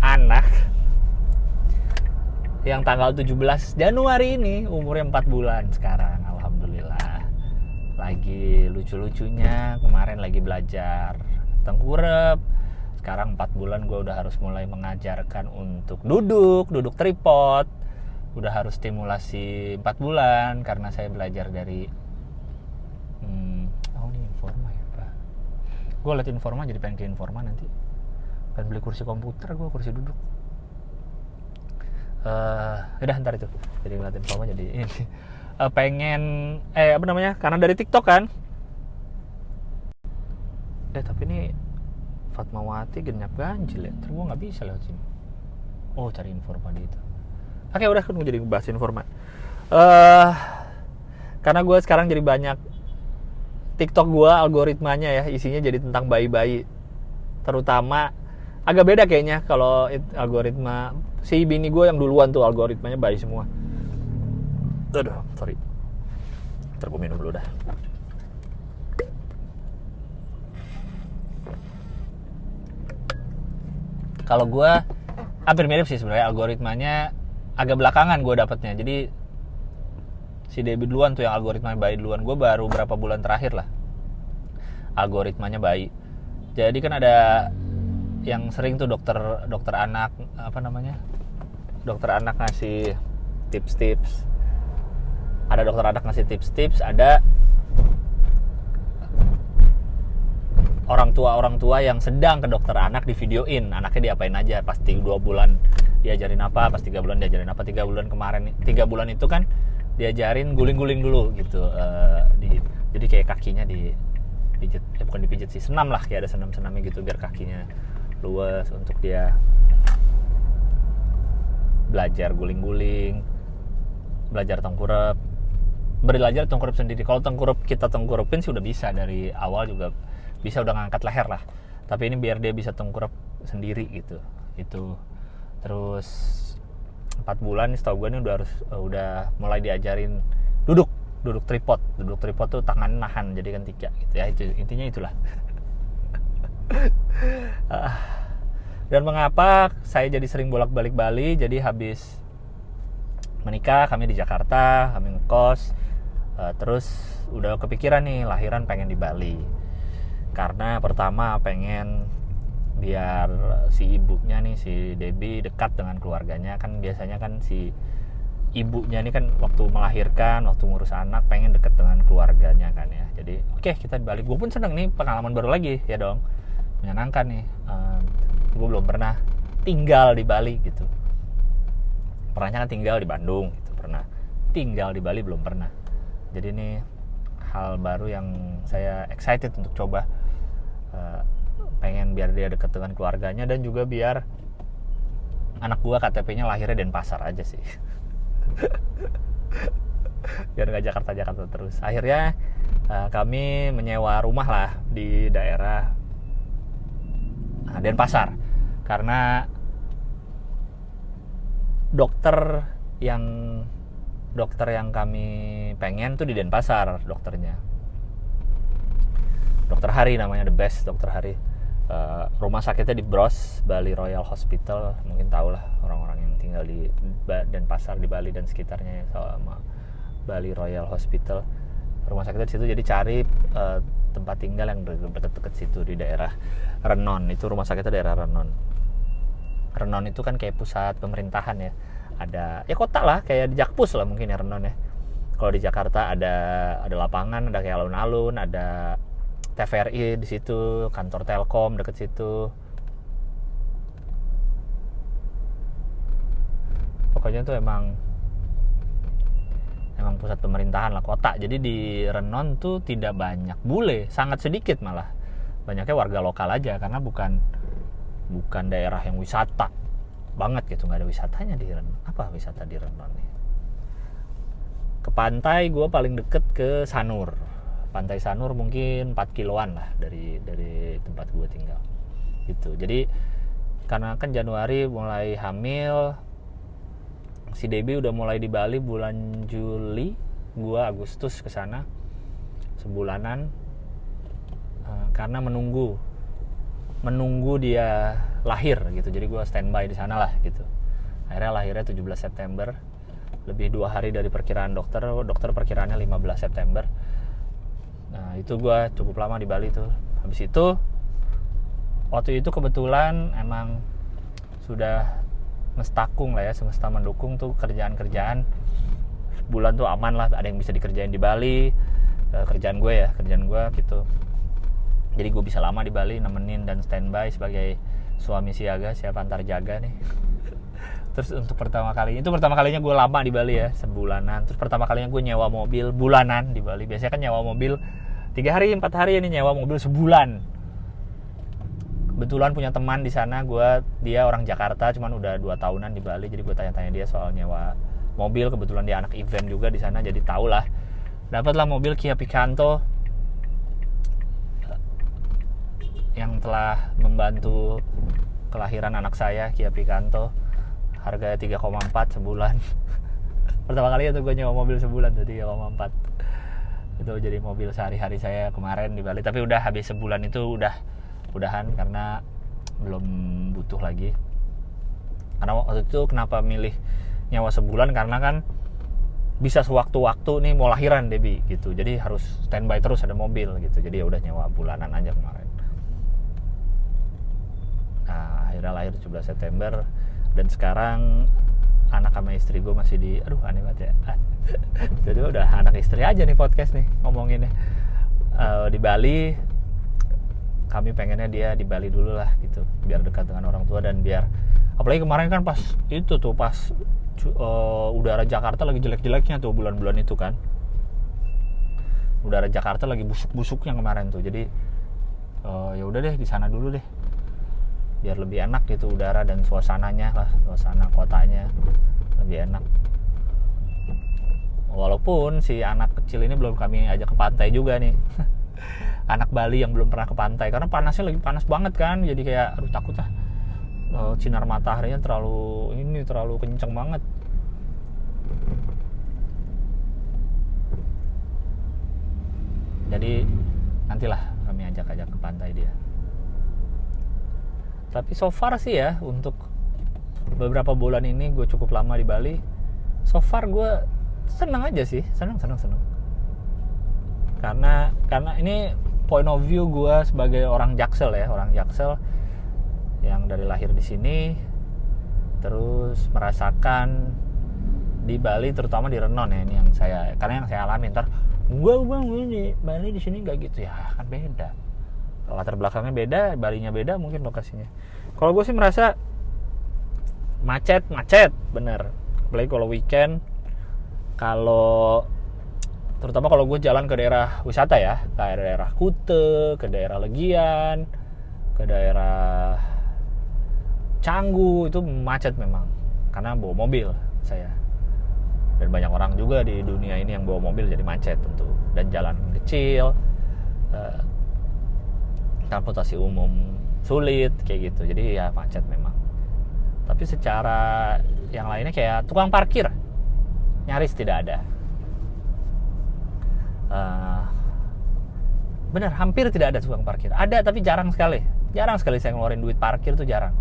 anak yang tanggal 17 Januari ini, umurnya 4 bulan sekarang. Alhamdulillah, lagi lucu-lucunya. Kemarin lagi belajar tengkurep, sekarang 4 bulan gue udah harus mulai mengajarkan untuk duduk tripod. Udah harus stimulasi 4 bulan karena saya belajar dari ini Informa ya Pak. Gue liat Informa jadi pengen ke Informa nanti, pengen beli kursi komputer, gue kursi duduk. Udah ntar itu jadi ngeliat Informa, jadi ini pengen karena dari TikTok kan. Tapi ini Fatmawati genap ganjil ya, terus gue nggak bisa lewat sini. Cari Informa di itu. Oke, udah kan jadi bahas Informa. Karena gue sekarang jadi banyak TikTok gue, algoritmanya ya isinya jadi tentang bayi-bayi, terutama agak beda kayaknya kalau algoritma si bini gue yang duluan tuh algoritmanya bayi semua. Aduh, sorry. Ntar gue minum dulu dah. Kalau gue hampir mirip sih sebenarnya, algoritmanya agak belakangan gue dapetnya. Jadi si Debbie duluan tuh yang algoritmanya bayi duluan, gue baru berapa bulan terakhir lah algoritmanya bayi. Jadi kan ada yang sering tuh dokter anak, dokter anak ngasih tips-tips. Ada dokter anak ngasih tips-tips, ada orang tua yang sedang ke dokter anak di videoin anaknya diapain aja, pasti 2 bulan diajarin apa, pas 3 bulan diajarin apa. 3 bulan itu kan diajarin guling-guling dulu gitu, jadi kayak kakinya dipijit, bukan dipijit sih, senam lah, kayak ada senam-senamnya gitu biar kakinya luas untuk dia belajar guling-guling, belajar tengkurap, belajar tengkurap sendiri. Kalau kita tengkurupin sih udah bisa dari awal, juga bisa udah ngangkat leher lah, tapi ini biar dia bisa tengkurap sendiri gitu. Itu terus 4 bulan setahu gue ini udah mulai diajarin duduk tripod tuh tangan nahan, jadi kan 3 gitu ya. Itu intinya itulah. Dan mengapa saya jadi sering bolak-balik Bali? Jadi habis menikah kami di Jakarta, kami ngekos, terus udah kepikiran nih lahiran pengen di Bali. Karena pertama pengen biar si ibunya nih, si Debbie dekat dengan keluarganya. Kan biasanya kan si ibunya ini kan waktu melahirkan, waktu ngurus anak pengen deket dengan keluarganya kan ya. Jadi oke, kita di Bali. Gue pun seneng nih, pengalaman baru lagi ya dong. menyenangkan nih. Gue belum pernah tinggal di Bali gitu. Pernahnya kan tinggal di Bandung gitu, pernah. Tinggal di Bali belum pernah. Jadi ini hal baru yang saya excited untuk coba. Pengen biar dia dekat dengan keluarganya, dan juga biar anak gue KTP-nya lahirnya Denpasar aja sih. Biar nggak Jakarta terus. Akhirnya kami menyewa rumah lah di daerah Denpasar, karena dokter yang kami pengen tuh di Denpasar dokternya. Dokter Hari namanya, the best Dokter Hari. Rumah sakitnya di Bros, Bali Royal Hospital. Mungkin tahu lah orang-orang yang tinggal di Denpasar, di Bali dan sekitarnya, sama Bali Royal Hospital. Rumah sakitnya di situ, jadi cari tempat tinggal yang dekat-dekat situ di daerah Renon. Itu rumah sakitnya daerah Renon. Renon itu kan kayak pusat pemerintahan ya. Ada ya kota lah, kayak di Jakpus lah mungkin ya Renon ya. Kalau di Jakarta ada lapangan, ada kayak alun-alun, ada TVRI di situ, kantor Telkom deket situ. Pokoknya tuh emang pusat pemerintahan lah, kota. Jadi di Renon tuh tidak banyak bule, sangat sedikit malah. Banyaknya warga lokal aja, karena bukan daerah yang wisata banget gitu, nggak ada wisatanya di Renon. Apa wisata di Renon nih? Ke pantai gue paling deket ke Sanur. Pantai Sanur mungkin 4 kiloan lah dari tempat gue tinggal gitu. Jadi karena kan Januari mulai hamil, si Debbie udah mulai di Bali bulan Juli, gue Agustus kesana sebulanan, karena menunggu dia lahir gitu. Jadi gue standby di sana lah gitu. Akhirnya lahirnya 17 September, lebih 2 hari dari perkiraan dokter perkiraannya 15 September. Nah itu gue cukup lama di Bali tuh. Habis itu waktu itu kebetulan emang sudah mestakung lah ya, semesta mendukung tuh kerjaan bulan tuh aman lah, ada yang bisa dikerjain di Bali. Kerjaan gue gitu. Jadi gue bisa lama di Bali nemenin dan standby sebagai suami siaga, siap antar jaga nih. Terus untuk pertama kalinya gue lama di Bali ya, sebulanan. Terus pertama kalinya gue nyewa mobil bulanan di Bali. Biasanya kan nyewa mobil 3 hari 4 hari, ini nyewa mobil sebulan. Kebetulan punya teman di sana, dia orang Jakarta, cuman udah 2 tahunan di Bali. Jadi gue tanya-tanya dia soal nyewa mobil. Kebetulan dia anak event juga di sana, jadi tau lah. Dapatlah mobil Kia Picanto yang telah membantu kelahiran anak saya, Kia Picanto. Harganya 3,4 sebulan. Pertama kali itu gue nyewa mobil sebulan tuh 3,4. Itu jadi mobil sehari-hari saya kemarin di Bali. Tapi udah habis sebulan itu udahan karena belum butuh lagi. Karena waktu itu kenapa milih nyewa sebulan, karena kan bisa sewaktu-waktu nih mau lahiran Debbie gitu. Jadi harus standby terus ada mobil gitu. Jadi ya udah nyewa bulanan aja kemarin. Nah, akhirnya lahir 17 September. Dan sekarang anak sama istri gue masih di, aneh banget ya. Jadi udah anak istri aja nih podcast nih ngomonginnya. Di Bali, kami pengennya dia di Bali dulu lah gitu, biar dekat dengan orang tua. Dan biar, apalagi kemarin kan pas udara Jakarta lagi jelek-jeleknya tuh bulan-bulan itu kan. Udara Jakarta lagi busuk-busuknya kemarin tuh. Jadi ya udah deh di sana dulu deh, biar lebih enak gitu udara dan suasananya lah, suasana kotanya lebih enak. Walaupun si anak kecil ini belum kami ajak ke pantai juga nih. Anak Bali yang belum pernah ke pantai, karena panasnya lagi panas banget kan. Jadi kayak takut lah, sinar mataharinya terlalu kenceng banget. Jadi nantilah kami ajak ke pantai dia. Tapi so far sih ya, untuk beberapa bulan ini gue cukup lama di Bali, so far gue seneng aja sih, seneng. Karena ini point of view gue sebagai orang Jaksel yang dari lahir di sini, terus merasakan di Bali, terutama di Renon ya, ini karena yang saya alami. Ntar gue di Bali di sini nggak gitu ya, kan beda. latar belakangnya beda, Balinya beda, mungkin lokasinya. Kalau gue sih merasa macet bener, apalagi kalau weekend. Kalau terutama kalau gue jalan ke daerah wisata ya, ke daerah Kute, ke daerah Legian, ke daerah Canggu, itu macet memang karena bawa mobil saya. Dan banyak orang juga di dunia ini yang bawa mobil, jadi macet tentu. Dan jalan kecil, transportasi umum sulit kayak gitu, jadi ya macet memang. Tapi secara yang lainnya kayak tukang parkir nyaris tidak ada. Benar, hampir tidak ada tukang parkir. Ada tapi jarang sekali saya ngeluarin duit parkir tuh jarang.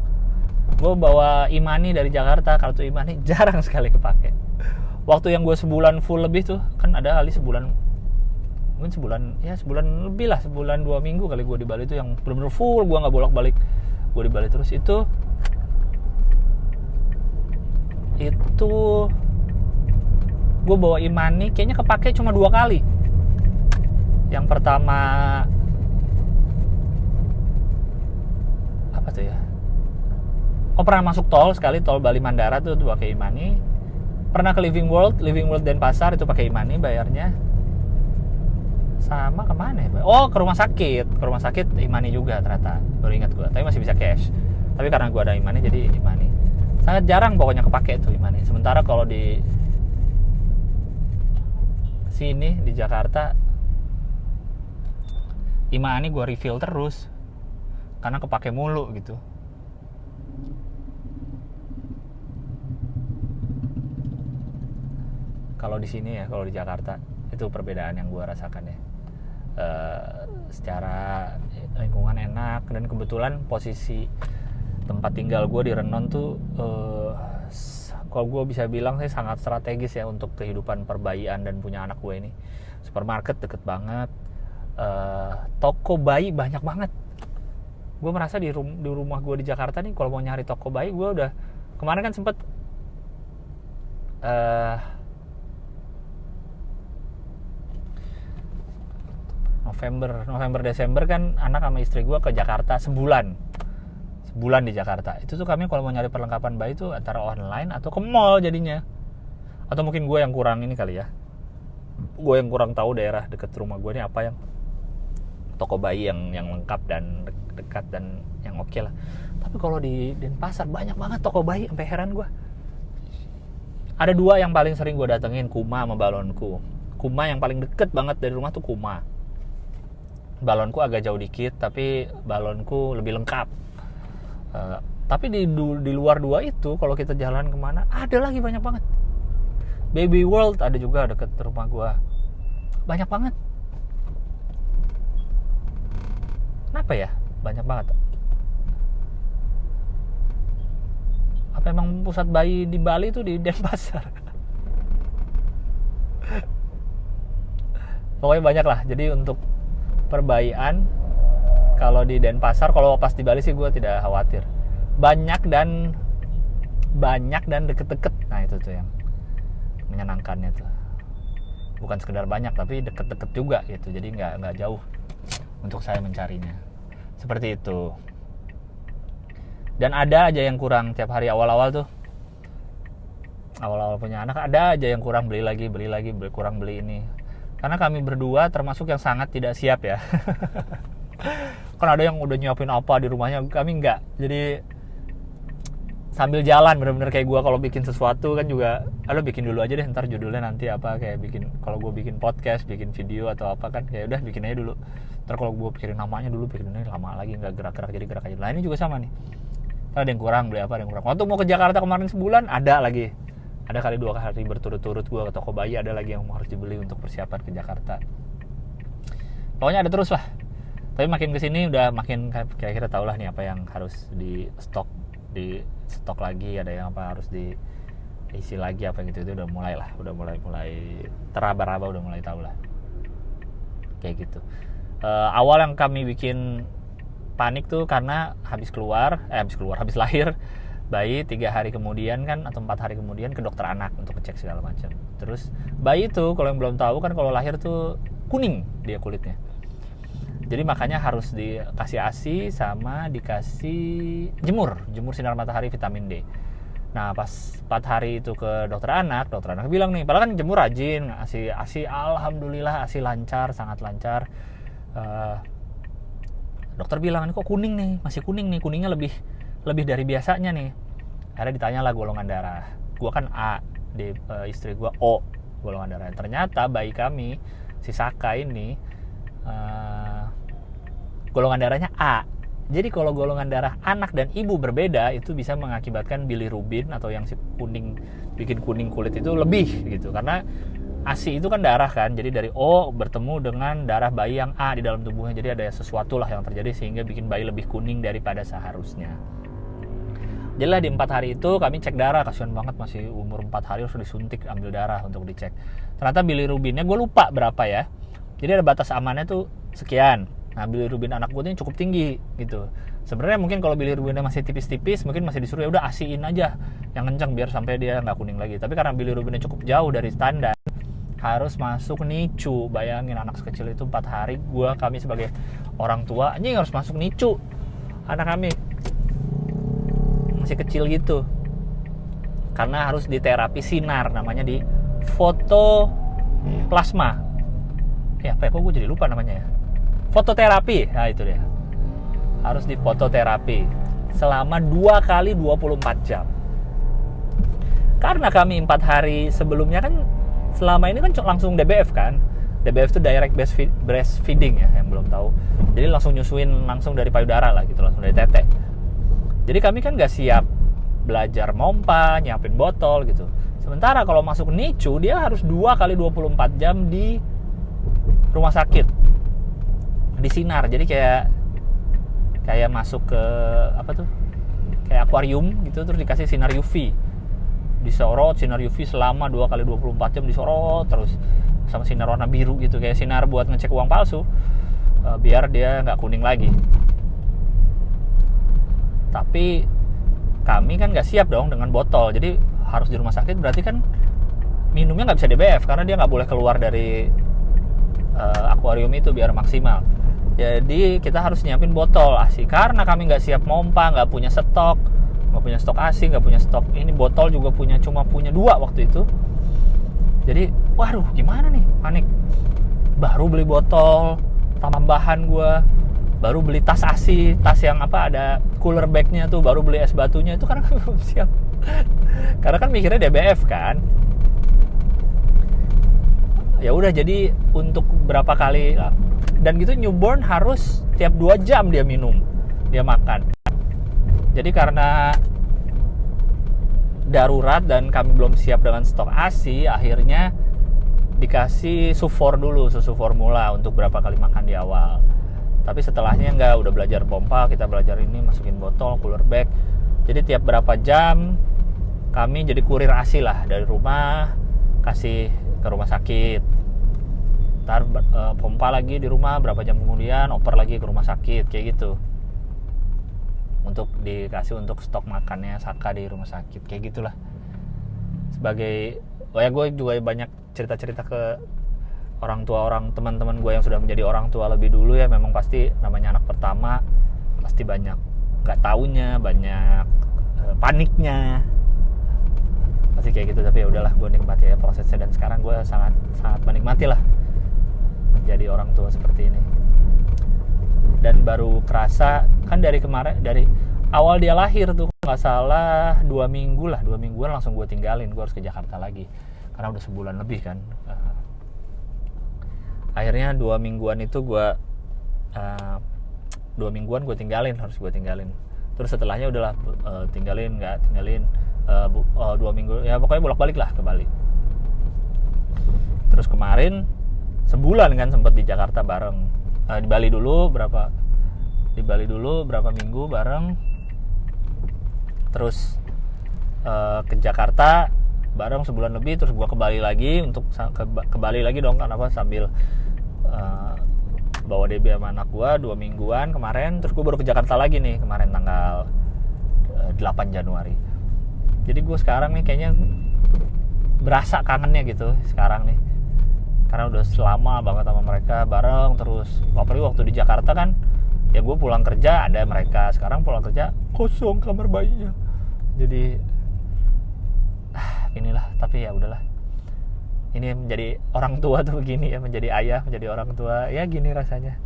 Gue bawa e-money dari Jakarta, kartu e-money jarang sekali kepake. Waktu yang gue sebulan full lebih tuh, kan ada kali sebulan lebih lah, sebulan 2 minggu kali gue di Bali tuh yang bener-bener full, gue nggak bolak-balik, gue di Bali terus. Itu gue bawa e-money kayaknya kepake cuma 2 kali. Yang pertama apa tuh ya? Pernah masuk tol sekali, tol Bali Mandara tuh pakai e-money. Pernah ke Living World Denpasar itu pakai e-money bayarnya. Sama kemana ya? Ke rumah sakit e-money juga ternyata. Baru ingat gue, tapi masih bisa cash. Tapi karena gue ada e-money jadi e-money. Sangat jarang pokoknya kepake tuh e-money. Sementara kalau di sini di Jakarta e-money gue refill terus karena kepake mulu gitu. Kalau di sini ya, kalau di Jakarta itu perbedaan yang gue rasakan ya. Secara lingkungan enak, dan kebetulan posisi tempat tinggal gue di Renon tuh kalau gue bisa bilang sih sangat strategis ya untuk kehidupan perbayian dan punya anak gue ini. Supermarket deket banget, toko bayi banyak banget. Gue merasa di rumah gue di Jakarta nih, kalau mau nyari toko bayi, gue udah kemarin kan sempet November Desember kan anak sama istri gue ke Jakarta sebulan di Jakarta. Itu tuh kami kalau mau nyari perlengkapan bayi tuh antara online atau ke mall jadinya. Atau mungkin gue yang kurang ini kali ya, gue yang kurang tahu daerah deket rumah gue ini apa yang toko bayi yang lengkap dan dekat dan yang oke lah. Tapi kalau di Denpasar banyak banget toko bayi, sampai heran gue. Ada 2 yang paling sering gue datengin, Kuma sama Balonku. Kuma yang paling deket banget dari rumah tuh Kuma. Balonku agak jauh dikit, tapi Balonku lebih lengkap. Tapi di luar 2 itu, kalau kita jalan kemana, ada lagi banyak banget. Baby World ada juga deket rumah gue. Banyak banget. Kenapa ya? Banyak banget. Apa emang pusat bayi di Bali itu di Denpasar? Pokoknya banyak lah. Jadi untuk perbayian kalau di Denpasar, kalau pas di Bali sih gue tidak khawatir. Banyak dan deket-deket. Nah itu tuh yang menyenangkannya tuh. Bukan sekedar banyak, tapi deket-deket juga gitu. Jadi nggak jauh untuk saya mencarinya. Seperti itu. Dan ada aja yang kurang tiap hari awal-awal tuh. Awal-awal punya anak ada aja yang kurang, beli lagi, kurang beli ini. Karena kami berdua termasuk yang sangat tidak siap ya. Kan ada yang udah nyiapin apa di rumahnya, kami enggak. Jadi sambil jalan, bener-bener kayak gue kalau bikin sesuatu kan juga, bikin dulu aja deh, ntar judulnya nanti apa, kayak bikin, kalau gue bikin podcast, bikin video atau apa kan, kayak udah bikin aja dulu. Ntar kalau gue pikirin namanya dulu, pikirin ini lama lagi, nggak gerak-gerak, jadi gerak aja. Nah ini juga sama nih. Ada yang kurang, beli apa, ada yang kurang. Waktu mau ke Jakarta kemarin sebulan, ada lagi. Ada kali 2 hari berturut-turut gue ke toko bayi, ada lagi yang harus dibeli untuk persiapan ke Jakarta. Pokoknya ada terus lah. Tapi makin kesini udah makin kayak kita tahu lah nih apa yang harus di stok lagi, ada yang apa harus diisi lagi apa gitu. Itu udah mulai teraba-raba, udah mulai tahu lah. Kayak gitu. Awal yang kami bikin panik tuh karena habis lahir bayi 3 hari kemudian kan, atau 4 hari kemudian ke dokter anak untuk ngecek segala macam. Terus bayi itu kalau yang belum tahu kan, kalau lahir tuh kuning dia kulitnya. Jadi makanya harus dikasih ASI sama dikasih jemur sinar matahari vitamin D. Nah pas 4 hari itu ke dokter anak bilang nih, padahal kan jemur rajin, ASI alhamdulillah ASI lancar, sangat lancar. Dokter bilang, ini kok kuning nih, masih kuning nih, kuningnya lebih dari biasanya nih. Akhirnya ditanya lah golongan darah, gua kan A, istri gua O golongan darah. Ternyata bayi kami si Saka ini golongan darahnya A. Jadi kalau golongan darah anak dan ibu berbeda, itu bisa mengakibatkan bilirubin atau yang si kuning, bikin kuning kulit itu lebih gitu. Karena ASI itu kan darah kan, jadi dari O bertemu dengan darah bayi yang A di dalam tubuhnya. Jadi ada sesuatu lah yang terjadi sehingga bikin bayi lebih kuning daripada seharusnya. Jadi lah di 4 hari itu kami cek darah, kasihan banget masih umur 4 hari harus disuntik ambil darah untuk dicek. Ternyata bilirubinnya gue lupa berapa ya. Jadi ada batas amannya tuh sekian. Nah bilirubin anak gue ini cukup tinggi gitu. Sebenarnya mungkin kalau bilirubinnya masih tipis-tipis, mungkin masih disuruh ya udah ASI-in aja yang kencang biar sampai dia nggak kuning lagi. Tapi karena bilirubinnya cukup jauh dari standar, harus masuk NICU. Bayangin anak sekecil itu 4 hari, kami sebagai orang tua anjing harus masuk NICU. Anak kami masih kecil gitu. Karena harus diterapi sinar, namanya di fotoplasma. Ya apa ya, kok gue jadi lupa namanya ya. Fototerapi, nah itu dia. Harus di fototerapi selama 2 kali 24 jam. Karena kami 4 hari sebelumnya kan selama ini kan langsung DBF kan. DBF itu direct breastfeeding ya, yang belum tahu. Jadi langsung nyusuin langsung dari payudara lah gitu, langsung dari tete. Jadi kami kan gak siap belajar mompa, nyiapin botol gitu. Sementara kalau masuk NICU dia harus 2 kali 24 jam di rumah sakit. Di sinar, jadi kayak masuk ke apa tuh, kayak akuarium gitu, terus dikasih sinar UV, disorot sinar UV selama 2 kali 24 jam, disorot terus sama sinar warna biru gitu, kayak sinar buat ngecek uang palsu, biar dia nggak kuning lagi. Tapi kami kan nggak siap dong dengan botol, jadi harus di rumah sakit, berarti kan minumnya nggak bisa DBF karena dia nggak boleh keluar dari akuarium itu biar maksimal. Jadi kita harus nyiapin botol ASI. Karena kami nggak siap mompa, nggak punya stok ASI, nggak punya stok ini, botol juga cuma punya 2 waktu itu. Jadi waduh gimana nih, panik. Baru beli botol tambahan gue, baru beli tas ASI, tas yang apa ada cooler bagnya tuh, baru beli es batunya itu karena kami belum siap. Karena kan mikirnya DBF kan. Ya udah, jadi untuk berapa kali, dan gitu newborn harus tiap 2 jam dia minum, dia makan. Jadi karena darurat dan kami belum siap dengan stok ASI, akhirnya dikasih sufor dulu, susu formula untuk berapa kali makan di awal. Tapi setelahnya enggak, udah belajar pompa, kita belajar ini, masukin botol, cooler bag. Jadi tiap berapa jam kami jadi kurir ASI lah, dari rumah kasih ke rumah sakit. Ntar pompa lagi di rumah, berapa jam kemudian oper lagi ke rumah sakit, kayak gitu. Untuk dikasih untuk stok makannya Saka di rumah sakit, kayak gitulah. Sebagai, gue juga banyak cerita-cerita ke orang tua, teman-teman gue yang sudah menjadi orang tua lebih dulu ya. Memang pasti namanya anak pertama pasti banyak nggak taunya, banyak paniknya, pasti kayak gitu. Tapi ya udahlah, gue nikmati ya prosesnya, dan sekarang gue sangat menikmati lah menjadi orang tua seperti ini. Dan baru kerasa kan dari kemarin, dari awal dia lahir tuh nggak salah 2 mingguan langsung gue tinggalin, gue harus ke Jakarta lagi karena udah sebulan lebih kan. Akhirnya 2 mingguan itu gue 2 mingguan gue tinggalin, terus setelahnya udahlah tinggalin 2 minggu ya, pokoknya bolak-balik lah ke Bali. Terus kemarin sebulan kan sempet di Jakarta bareng, di Bali dulu berapa minggu bareng, terus ke Jakarta bareng sebulan lebih, terus gua ke Bali lagi ke Bali lagi dong, kan apa, sambil bawa Debbie sama anak gua 2 mingguan kemarin. Terus gua baru ke Jakarta lagi nih kemarin tanggal 8 Januari. Jadi gua sekarang nih kayaknya berasa kangennya gitu sekarang nih. karena udah selama banget sama mereka bareng terus. Apalagi waktu di Jakarta kan ya gue pulang kerja ada mereka, sekarang pulang kerja kosong kamar bayinya. Jadi inilah, tapi ya udahlah, ini menjadi orang tua tuh begini ya, menjadi ayah, menjadi orang tua ya gini rasanya.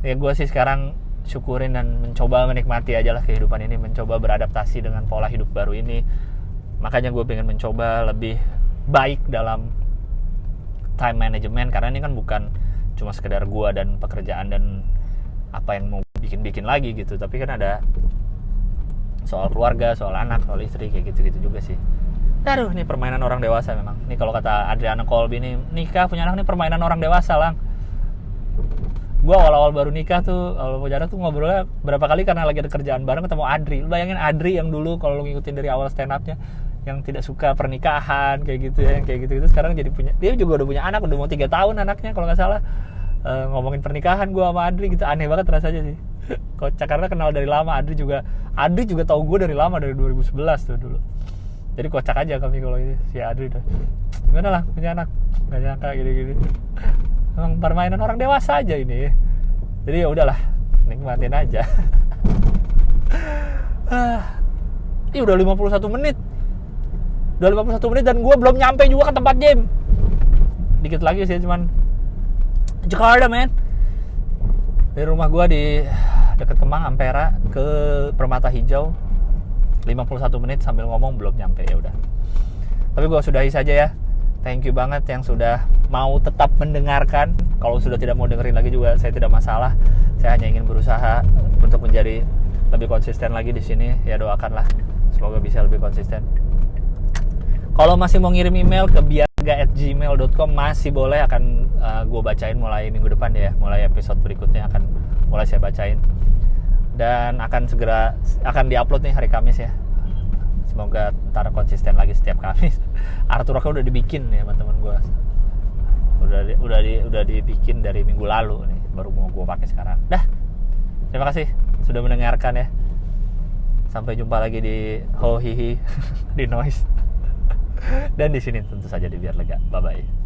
Ya gue sih sekarang syukurin dan mencoba menikmati aja lah kehidupan ini, mencoba beradaptasi dengan pola hidup baru ini. Makanya gue pengen mencoba lebih baik dalam time management, karena ini kan bukan cuma sekedar gue dan pekerjaan dan apa yang mau bikin lagi gitu, tapi kan ada soal keluarga, soal anak, soal istri, kayak gitu-gitu juga sih. Aduh, ini permainan orang dewasa memang. Ini kalau kata Adriana Colby nih, nikah punya anak nih permainan orang dewasa lang. Gue awal-awal baru nikah tuh, awal punya anak tuh ngobrolnya berapa kali karena lagi ada kerjaan bareng ketemu Adri. Lu bayangin Adri yang dulu kalau lu ngikutin dari awal stand up-nya, yang tidak suka pernikahan kayak gitu ya, kayak gitu-gitu sekarang jadi punya, dia juga udah punya anak, udah mau 3 tahun anaknya kalau nggak salah. Ngomongin pernikahan gue sama Adri gitu, aneh banget rasanya sih. Kocak, karena kenal dari lama. Adri juga tahu gue dari lama, dari 2011 tuh dulu. Jadi kocak aja kami kalau ini si Adri tuh. Gimana lah punya anak, nggak nyangka gini-gini. Emang permainan orang dewasa aja ini. Jadi ya udahlah, nikmatin aja. Ini udah 51 menit. Udah 51 menit dan gue belum nyampe juga ke tempat gym. Dikit lagi sih, cuman Jakarta men. Dari rumah gue di dekat Kemang Ampera ke Permata Hijau 51 menit sambil ngomong belum nyampe, ya udah. Tapi gue sudahi saja ya. Thank you banget yang sudah mau tetap mendengarkan. Kalau sudah tidak mau dengerin lagi juga saya tidak masalah. Saya hanya ingin berusaha untuk menjadi lebih konsisten lagi di sini. Ya doakanlah semoga bisa lebih konsisten. Kalau masih mau ngirim email ke biarga@gmail.com masih boleh, akan gue bacain mulai minggu depan ya. Mulai episode berikutnya akan mulai saya bacain. Dan akan segera diupload nih hari Kamis ya. Semoga ntar konsisten lagi setiap Kamis. Artworknya udah dibikin ya teman-teman gue. Udah dibikin dari minggu lalu nih, baru mau gue pakai sekarang. Dah. Terima kasih sudah mendengarkan ya. Sampai jumpa lagi di Ho Hihi di Noise. Dan di sini tentu saja di Biar Lega. Bye bye.